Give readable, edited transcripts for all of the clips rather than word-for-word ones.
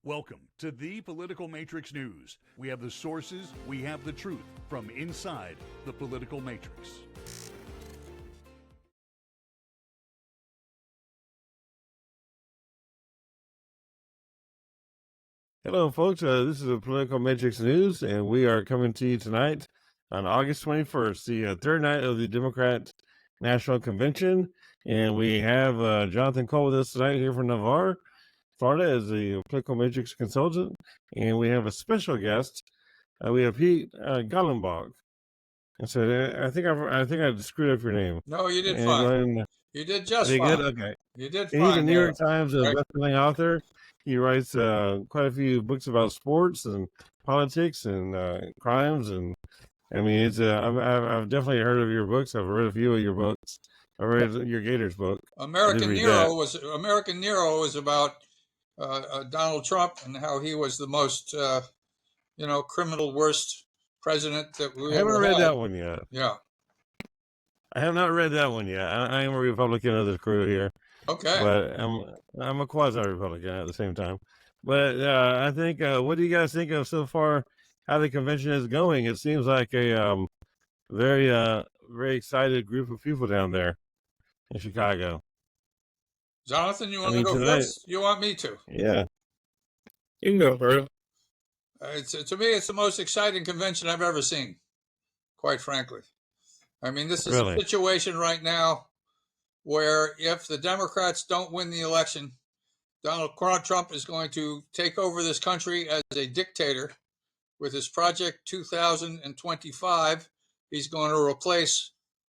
Welcome to the Political Matrix News. We have the sources, we have the truth from inside the political matrix. Hello, folks. This is the Political Matrix News, and we are coming to you tonight on August 21st, the third night of the Democrat National Convention. And we have Jonathan Cole with us tonight here from Navarre, Florida, as the Political Matrix consultant. And we have a special guest. We have Pete Golenbock. And so I think I screwed up your name. No, you did fine. You did just fine. Good? Okay. You did And fine. he's a New York Times bestselling author. He writes quite a few books about sports and politics and crimes, and I mean, it's I've definitely heard of your books. I've read a few of your books. I read your Gators book. American Nero was about Donald Trump and how he was the most criminal worst president that we ever had. I haven't read that one yet. Yeah, I have not read that one yet. I am a Republican of the crew here. Okay. But I'm a quasi-Republican at the same time. But I think, what do you guys think of so far how the convention is going? It seems like a very excited group of people down there in Chicago. Jonathan, you want to go first? You want me to? Yeah. You can go first. To me, it's the most exciting convention I've ever seen, quite frankly. I mean, this is a situation right now where if the Democrats don't win the election, Donald Trump is going to take over this country as a dictator with his Project 2025. He's going to replace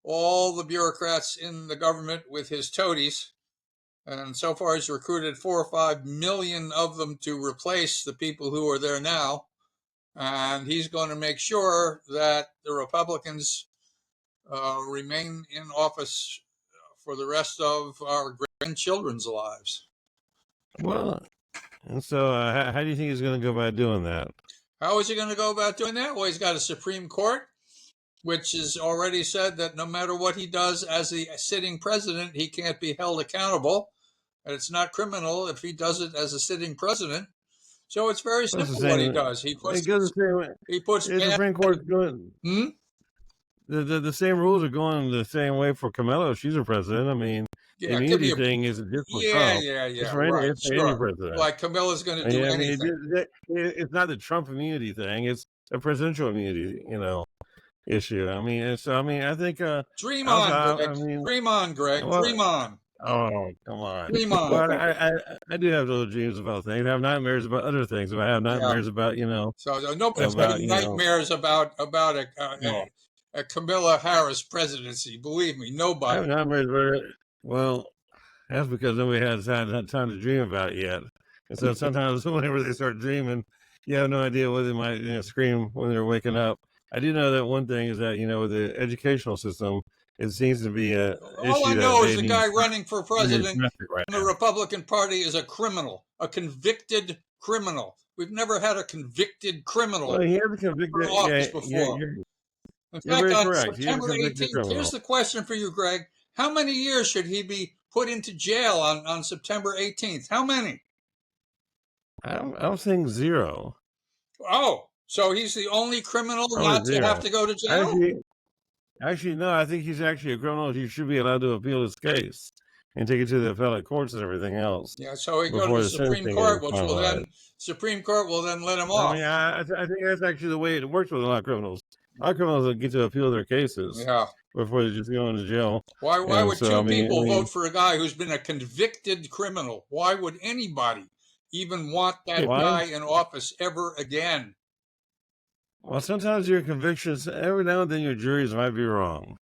all the bureaucrats in the government with his toadies. And so far, he's recruited 4 or 5 million of them to replace the people who are there now. And he's going to make sure that the Republicans remain in office for the rest of our grandchildren's lives. Well, and so how do you think he's going to go about doing that? How is he going to go about doing that? Well, he's got a Supreme Court, which has already said that no matter what he does as the sitting president, he can't be held accountable. And it's not criminal if he does it as a sitting president. So it's very simple what he does. He puts the Supreme Court's going. The same rules are going the same way for Kamala if she's a president. I mean, the immunity thing is just for Trump. It's for any president. Like Camilla's going to do anything. It's not the Trump immunity thing. It's a presidential immunity, issue. I mean, I think. Dream on, Greg. Dream on, Greg. Dream on. Oh, come on. Dream on. Well, I do have little dreams about things. I have nightmares about other things. I have nightmares about, So nobody's got nightmares about a Kamala Harris presidency. Believe me, nobody. I have nightmares about it. Well, that's because nobody has had time to dream about it yet. And so sometimes whenever they start dreaming, you have no idea what they might scream when they're waking up. I do know that one thing is that, with the educational system, it seems to be a issue. All I know is the guy running for president in the Republican Party is a criminal, a convicted criminal. We've never had a convicted criminal. Well, he has a convicted office before. In fact, on September 18th, here's the question for you, Greg. How many years should he be put into jail on September 18th? How many? I'm saying 0. Oh, so he's the only criminal not to have to go to jail? Actually, no, I think he's actually a criminal. He should be allowed to appeal his case and take it to the appellate courts and everything else. Yeah, so he goes to the Supreme Court, Supreme Court will then let him off. I mean, I think that's actually the way it works with a lot of criminals. A lot of criminals get to appeal their cases before they just go into jail. Why would two people vote for a guy who's been a convicted criminal? Why would anybody even want that guy in office ever again? Well, sometimes your convictions, every now and then your juries might be wrong.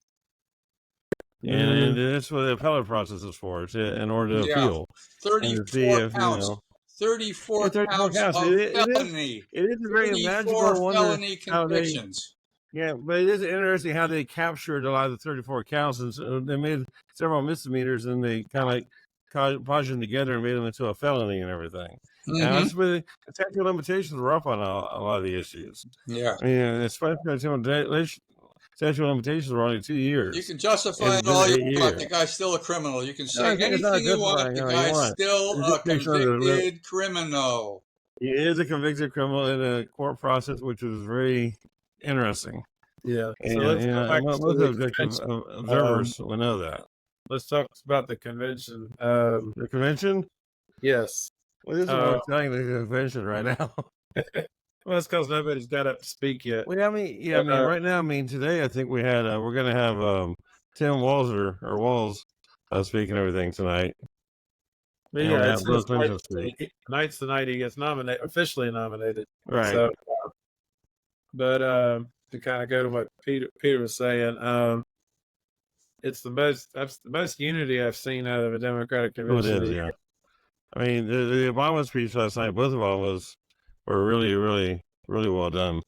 And that's what the appellate process is for, in order to appeal. 34 counts. 34 counts of felony. It is a very magical felony convictions. But it is interesting how they captured a lot of the 34 counts, and so they made several misdemeanors, and they kind of like podged them together and made them into a felony and everything. Now, that's where the statute of limitations were up on a lot of the issues. Yeah. I mean, especially statute of limitations were only 2 years. You can justify it all you want. The guy's still a criminal. You can say anything you want. The guy's still a convicted criminal. He is a convicted criminal in a court process, which was very interesting. Yeah. And, So let's go back most to the objective convention. observers will know that. Let's talk about the convention. The convention? Yes. Well, this is what I'm telling you, the convention right now. Well, it's because nobody's got up to speak yet. Well, I mean, right now, today, I think we had, we're going to have Tim Walls speaking everything tonight. But And yeah, Bill Clinton speak. tonight's the night he gets officially nominated. Right. So, but to kind of go to what Peter was saying, that's the most unity I've seen out of a Democratic convention. It is, yeah. I mean, the Obama speech last night, both of them were really, really, really well done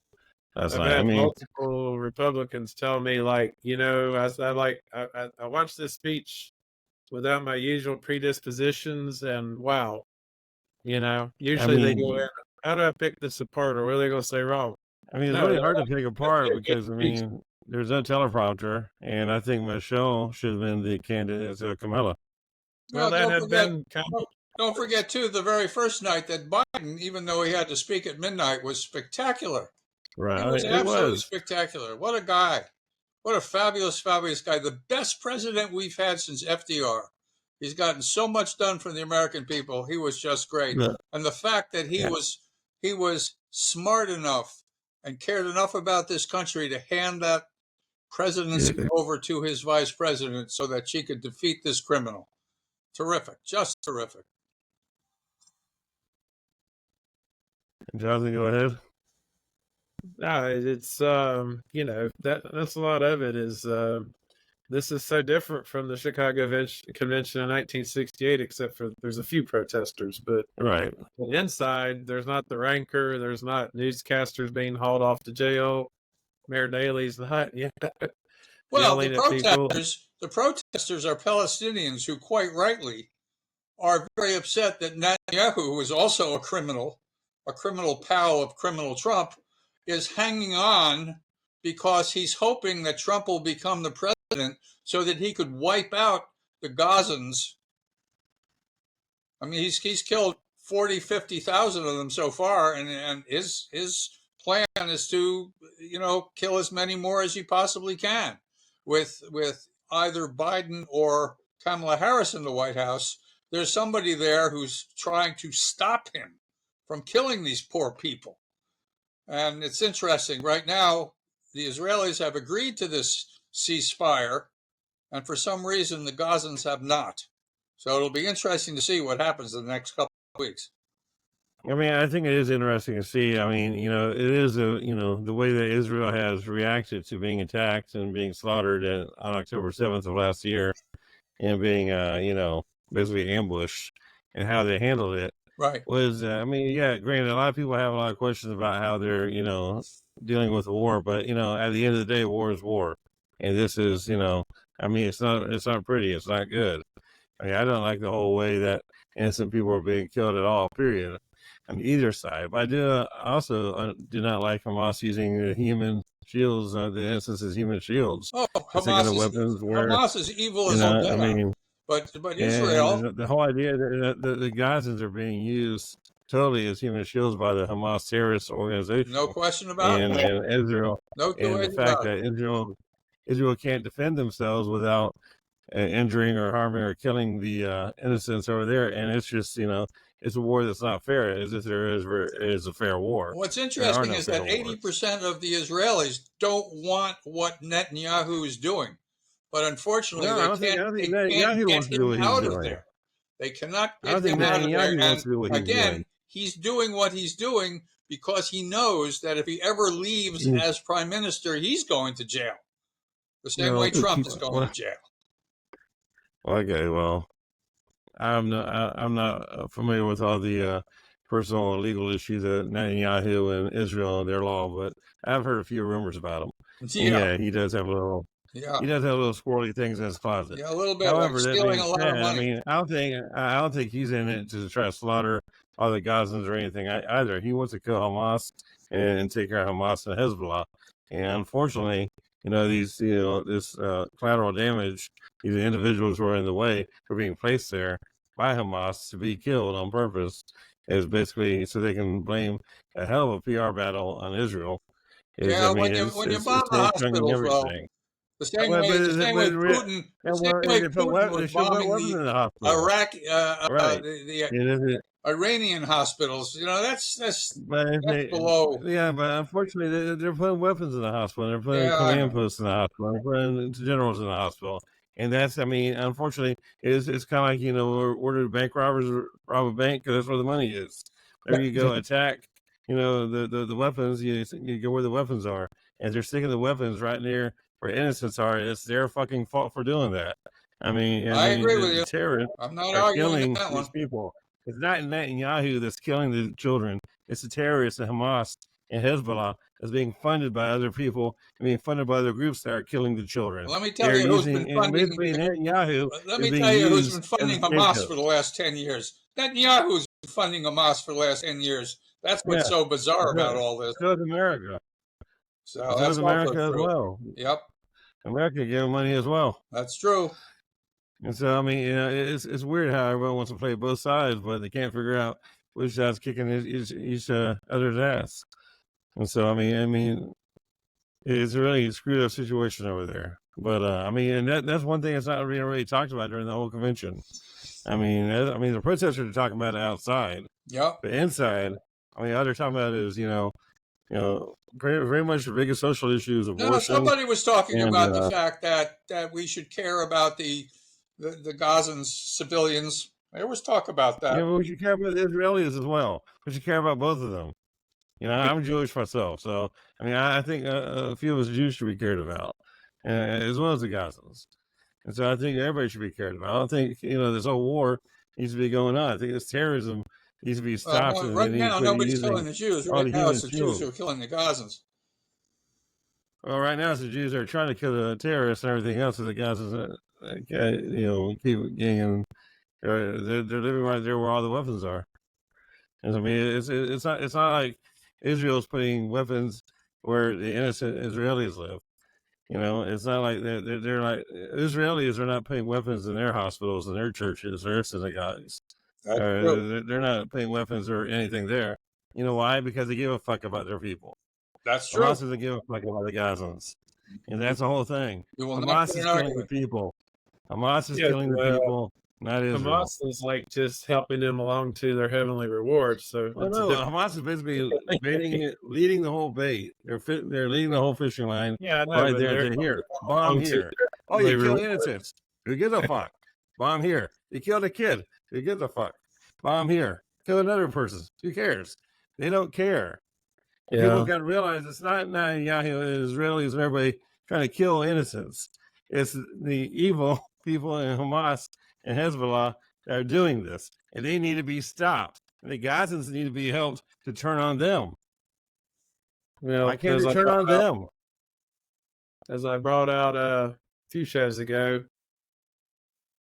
last night. I've had multiple Republicans tell me, like, I watched this speech without my usual predispositions, and wow, usually they go in, how do I pick this apart, or what are they going to say wrong? I mean, it's really hard to pick apart because, there's no teleprompter, and I think Michelle should have been the candidate as Kamala. Well, that had been kind of... Don't forget, too, the very first night that Biden, even though he had to speak at midnight, was spectacular. Right. It was absolutely spectacular. What a guy. What a fabulous, fabulous guy. The best president we've had since FDR. He's gotten so much done for the American people. He was just great. Yeah. And the fact that he was smart enough and cared enough about this country to hand that presidency over to his vice president so that she could defeat this criminal. Terrific. Just terrific. Jonathan, go ahead. No, it's that's a lot of it is this is so different from the Chicago Convention in 1968, except for there's a few protesters, but right inside there's not the rancor, there's not newscasters being hauled off to jail, Mayor Daley's not well, the protesters are Palestinians who quite rightly are very upset that Netanyahu, who is also a criminal pal of criminal Trump, is hanging on because he's hoping that Trump will become the president so that he could wipe out the Gazans. I mean, he's killed 40, 50,000 of them so far, and his plan is to, kill as many more as he possibly can. With either Biden or Kamala Harris in the White House, there's somebody there who's trying to stop him from killing these poor people. And it's interesting. Right now, the Israelis have agreed to this ceasefire, and for some reason, the Gazans have not. So it'll be interesting to see what happens in the next couple of weeks. I mean, I think it is interesting to see. I mean, it is the way that Israel has reacted to being attacked and being slaughtered on October 7th of last year and being, basically ambushed, and how they handled it. Right. Was, granted, a lot of people have a lot of questions about how they're, dealing with the war, but, at the end of the day, war is war. And this is, it's not pretty. It's not good. I mean, I don't like the whole way that innocent people are being killed at all, period, on either side. But I also do not like Hamas using the human shields, the innocents as human shields. Oh, Hamas is evil as all get out. But Israel, the whole idea that the Gazans are being used totally as human shields by the Hamas terrorist organization. No question about it. And Israel, and the fact that Israel can't defend themselves without injuring or harming or killing the innocents over there, and it's just it's a war that's not fair, as if there is a fair war. What's interesting is that 80% of the Israelis don't want what Netanyahu is doing. But unfortunately, they can't get him out of there. They cannot get him out of there. And again, he's doing what he's doing because he knows that if he ever leaves as prime minister, he's going to jail. The same way Trump is going to jail. Okay, well, I'm not familiar with all the personal and legal issues that Netanyahu and Israel and their law, but I've heard a few rumors about him. Yeah, he does have a little. Yeah, he does have little squirrely things in his closet. Yeah, a little bit. However, like stealing a lot of money. I mean, I don't think he's in it to try to slaughter all the Gazans or anything either. He wants to kill Hamas and take care of Hamas and Hezbollah. And unfortunately, this collateral damage, these individuals who are in the way are being placed there by Hamas to be killed on purpose. is basically so they can blame a hell of a PR battle on Israel. Yeah, when you bomb the hospitals, well, the same way Putin, was bombing the Iranian hospitals. You know, that's below. Yeah, but unfortunately, they're putting weapons in the hospital. They're putting command posts in the hospital. They're putting generals in the hospital. And that's, I mean, unfortunately, it's kind of like, you know, ordered bank robbers rob a bank because that's where the money is. There you go, attack, you know, the weapons. You go where the weapons are. And they're sticking the weapons right near where innocents are. It's their fucking fault for doing that. I mean, I agree with you. Terrorists I'm not arguing that one. People. It's not Netanyahu that's killing the children. It's the terrorists and Hamas and Hezbollah that's being funded by other people and being funded by other groups that are killing the children. Let me tell you who's been funding Netanyahu. Let me tell you who's been funding Hamas for the last 10 years. Netanyahu's been funding Hamas for the last 10 years. That's what's so bizarre about all this. So is America. So that's America as well. Yep. America gave money as well. That's true. And so, I mean, you know, it's weird how everyone wants to play both sides, but they can't figure out which side's kicking each other's ass. And so, I mean, it's a really screwed up situation over there. But I mean, and that's one thing that's not really talked about during the whole convention. I mean, the protesters are talking about it outside. Yep. But inside, I mean, all they're talking about is, you know, very much the biggest social issues. Abortion. No, somebody was talking about the fact that we should care about the Gazan civilians. There was talk about that. Yeah, but we should care about the Israelis as well. We should care about both of them. You know, I'm Jewish myself, so I mean, I think a few of us Jews should be cared about, as well as the Gazans. And so I think everybody should be cared about. I don't think, you know, this whole war needs to be going on. I think this terrorism needs to be stopped. Right now, nobody's killing the Jews. Right now, it's the Jews who are killing the Gazans. Well, right now, it's the Jews that are trying to kill the terrorists and everything else. And the Gazans, you know, keep getting. They're living right there where all the weapons are. And I mean, it's not like Israel's putting weapons where the innocent Israelis live. You know, it's not like they're like Israelis are not putting weapons in their hospitals and their churches or their synagogues. They're not putting weapons or anything there. You know why? Because they give a fuck about their people. That's true. Hamas doesn't give a fuck about the Gazans, and that's the whole thing. Hamas is killing the people. Hamas is killing the people. Not Israel. Hamas is like just helping them along to their heavenly rewards. So Hamas is basically leading the whole bait. They're leading the whole fishing line. Yeah, I know, right there. They're here. Bomb here. Oh, you kill innocents. Who gives a fuck? Bomb here. You killed a kid. Who gives a fuck? Bomb here. Kill another person. Who cares? They don't care. Yeah. People got to realize it's not Netanyahu and Israelis and everybody trying to kill innocents. It's the evil people in Hamas and Hezbollah that are doing this, and they need to be stopped. And the Gazans need to be helped to turn on them. Why can't they turn on them? As I brought out a few shows ago,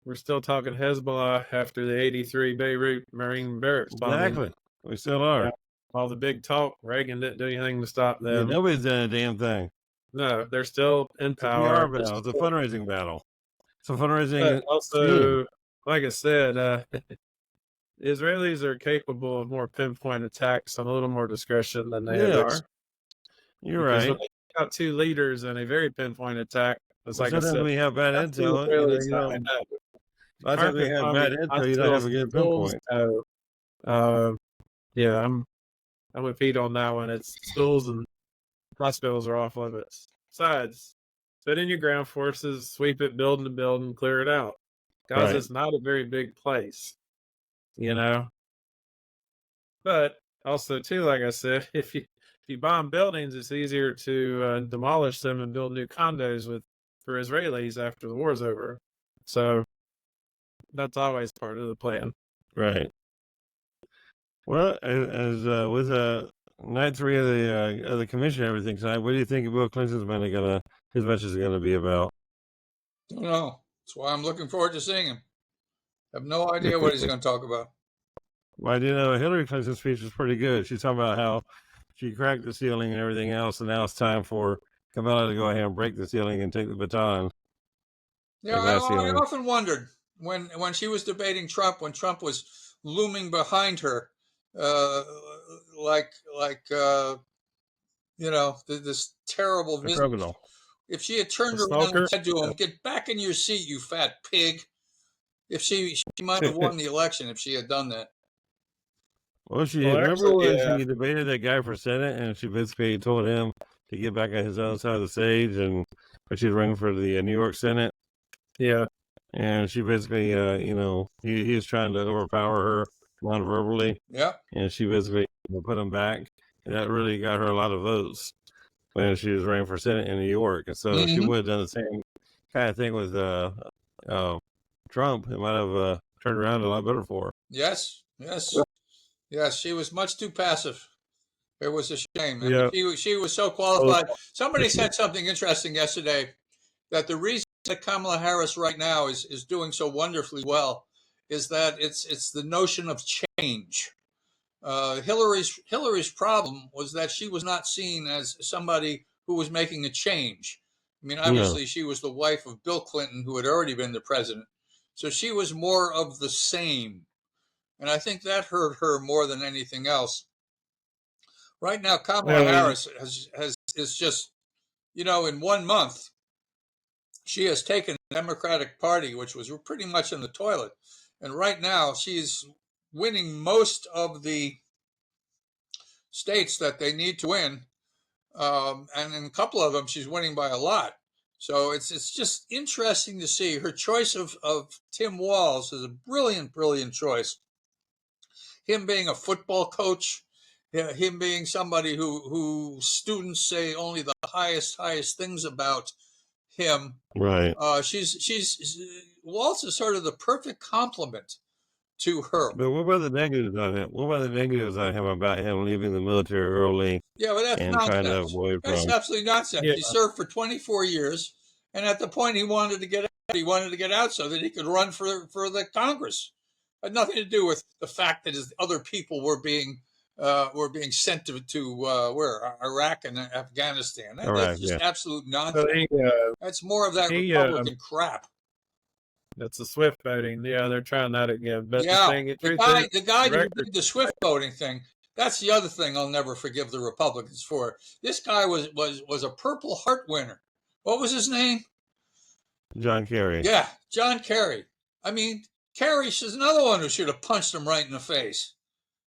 we're still talking Hezbollah after the 83 Beirut Marine barracks bombing. Exactly. We still are. Yeah. All the big talk, Reagan didn't do anything to stop them. Yeah, nobody's done a damn thing. No, they're still in power. It's a fundraising battle. It's a fundraising. But also, like I said, Israelis are capable of more pinpoint attacks and a little more discretion than they are. You're right. When they got two leaders and a very pinpoint attack. It's like I said, we have bad intel. I think we have bad intel. You don't have a good pinpoint. Yeah, I'm with Pete on that one. It's schools and hospitals are off limits. Besides, put in your ground forces, sweep it building to building, clear it out. Because it's not a very big place, you know. But also, too, like I said, if you bomb buildings, it's easier to demolish them and build new condos for Israelis after the war's over. So that's always part of the plan. Right. Well, as with night 3 of the commission and everything tonight, what do you think Bill Clinton's his message is gonna be about? Don't know. That's why I'm looking forward to seeing him. I have no idea what he's going to talk about. Well, I do know Hillary Clinton's speech was pretty good. She's talking about how she cracked the ceiling and everything else, and now it's time for Kamala to go ahead and break the ceiling and take the baton. Yeah, I often wondered when she was debating Trump, when Trump was looming behind her, like this terrible The visit. criminal. If she had turned around and said to him, "Get back in your seat, you fat pig," if she might have won the election if she had done that. Well, remember when she debated that guy for Senate, and she basically told him to get back on his own side of the stage, and when she was running for the New York Senate. Yeah. And she basically, he was trying to overpower her non-verbally. Yeah. And she basically put him back. And that really got her a lot of votes when she was running for Senate in New York. And so she would have done the same kind of thing with Trump. It might have turned around a lot better for her. Yes. She was much too passive. It was a shame. Yeah. She was so qualified. Somebody said something interesting yesterday, that the reason that Kamala Harris right now is doing so wonderfully well is that it's the notion of change. Hillary's problem was that she was not seen as somebody who was making a change. I mean, obviously, she was the wife of Bill Clinton, who had already been the president. So she was more of the same. And I think that hurt her more than anything else. Right now, Kamala Harris is just, in 1 month, she has taken the Democratic Party, which was pretty much in the toilet. And right now, she's winning most of the states that they need to win. And in a couple of them, she's winning by a lot. So it's just interesting to see. Her choice of Tim Walz is a brilliant, brilliant choice. Him being a football coach, him being somebody who students say only the highest things about him. Right. Walz is sort of the perfect complement to her. But what about the negatives on him? What about the negatives on him about him leaving the military early? Yeah, well, that's nonsense. Trying to avoid that's absolutely nonsense. Yeah. He served for 24 years, and at the point he wanted to get out so that he could run for the Congress. It had nothing to do with the fact that his other people were being sent to where? Iraq and Afghanistan. That's just absolute nonsense. That's more of that Republican crap. That's the Swift voting. Yeah, they're trying that again. But the guy who did the Swift voting thing, that's the other thing I'll never forgive the Republicans for. This guy was a Purple Heart winner. What was his name? John Kerry. Yeah, John Kerry. I mean, Kerry is another one who should have punched him right in the face.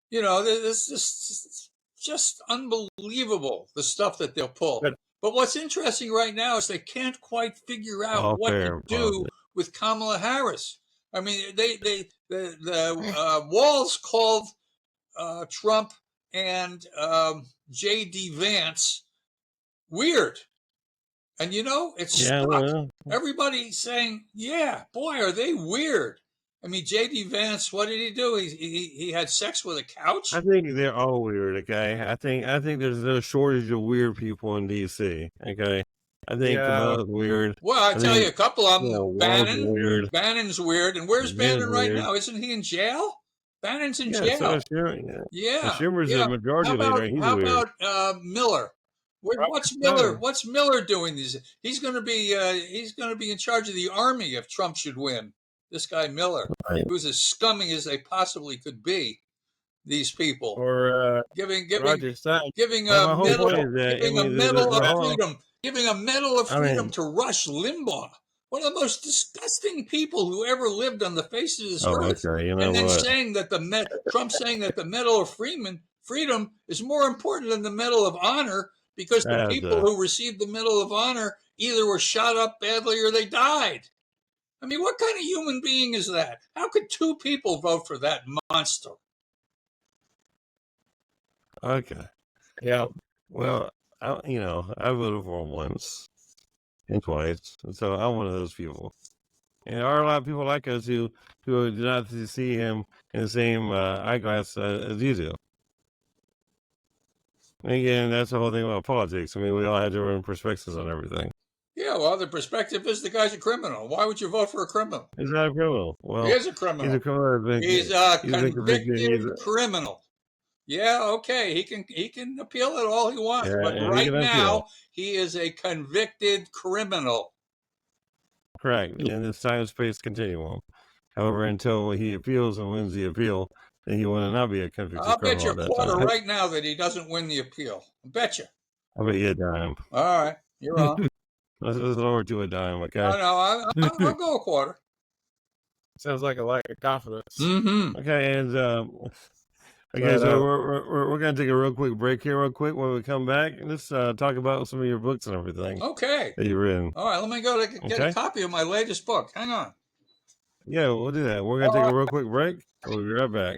This is just unbelievable, the stuff that they'll pull. But what's interesting right now is they can't quite figure out what to do with Kamala Harris. I mean, the Walz called Trump and J.D. Vance weird. And, it's everybody saying, yeah, boy, are they weird. I mean, J.D. Vance, what did he do? He had sex with a couch? I think they're all weird, okay? I think there's no shortage of weird people in D.C., okay? I think Kamala's weird. Well, I'll tell you a couple of them. Bannon's weird. And where's Bannon right now? Isn't he in jail? Bannon's in jail. So Schumer's the majority leader. He's how about Miller? What's Miller doing? He's going to be in charge of the army if Trump should win. This guy Miller, who's as scummy as they possibly could be. These people, or giving a medal of freedom to Rush Limbaugh, one of the most disgusting people who ever lived on the face of this earth. And then saying that Trump saying that the Medal of Freedom is more important than the Medal of Honor because the people who received the Medal of Honor either were shot up badly or they died. I mean, what kind of human being is that? How could two people vote for that monster? Okay. Yeah. Well, I voted for him once and twice, so I'm one of those people. And there are a lot of people like us who do not see him in the same eyeglass as you do. And again, that's the whole thing about politics. I mean, we all have different perspectives on everything. Yeah, well, the perspective is the guy's a criminal. Why would you vote for a criminal? He's not a criminal. Well, he is a criminal. He's a criminal. He's a convicted criminal. Yeah, okay. He can appeal it all he wants, but right now he is a convicted criminal. Correct. In this time-space continuum. However, until he appeals and wins the appeal, then you want to not be a convicted I'll bet criminal you at a that quarter time. right now that he doesn't win the appeal. I bet you. I bet you a dime. All right, you're on. Let's lower to a dime, okay? I know. I'll go a quarter. Sounds like a lack of confidence. Mm-hmm. Okay, and okay, so we're gonna take a real quick break here, real quick. When we come back, let's talk about some of your books and everything. Okay. That you've written. All right, let me go to get a copy of my latest book. Hang on. Yeah, we'll do that. We're gonna take a real quick break. We'll be right back.